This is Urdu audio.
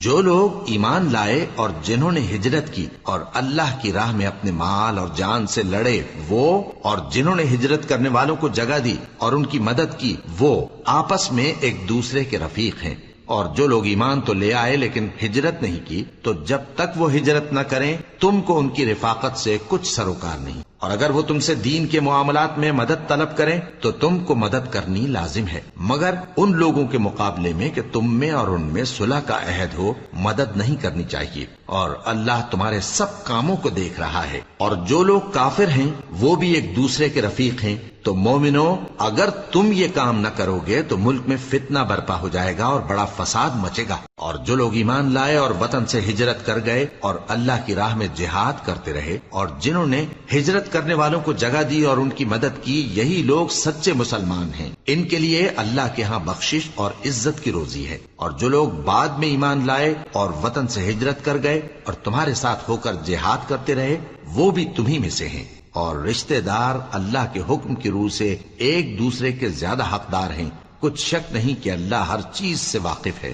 جو لوگ ایمان لائے اور جنہوں نے ہجرت کی اور اللہ کی راہ میں اپنے مال اور جان سے لڑے وہ، اور جنہوں نے ہجرت کرنے والوں کو جگہ دی اور ان کی مدد کی وہ آپس میں ایک دوسرے کے رفیق ہیں۔ اور جو لوگ ایمان تو لے آئے لیکن ہجرت نہیں کی، تو جب تک وہ ہجرت نہ کریں تم کو ان کی رفاقت سے کچھ سروکار نہیں، اور اگر وہ تم سے دین کے معاملات میں مدد طلب کریں تو تم کو مدد کرنی لازم ہے، مگر ان لوگوں کے مقابلے میں کہ تم میں اور ان میں صلح کا عہد ہو مدد نہیں کرنی چاہیے، اور اللہ تمہارے سب کاموں کو دیکھ رہا ہے۔ اور جو لوگ کافر ہیں وہ بھی ایک دوسرے کے رفیق ہیں۔ تو مومنو، اگر تم یہ کام نہ کرو گے تو ملک میں فتنہ برپا ہو جائے گا اور بڑا فساد مچے گا۔ اور جو لوگ ایمان لائے اور وطن سے ہجرت کر گئے اور اللہ کی راہ میں جہاد کرتے رہے، اور جنہوں نے ہجرت کرنے والوں کو جگہ دی اور ان کی مدد کی، یہی لوگ سچے مسلمان ہیں۔ ان کے لیے اللہ کے ہاں بخشش اور عزت کی روزی ہے۔ اور جو لوگ بعد میں ایمان لائے اور وطن سے ہجرت کر گئے اور تمہارے ساتھ ہو کر جہاد کرتے رہے، وہ بھی تمہیں میں سے ہیں۔ اور رشتہ دار اللہ کے حکم کی روح سے ایک دوسرے کے زیادہ حقدار ہیں۔ کچھ شک نہیں کہ اللہ ہر چیز سے واقف ہے۔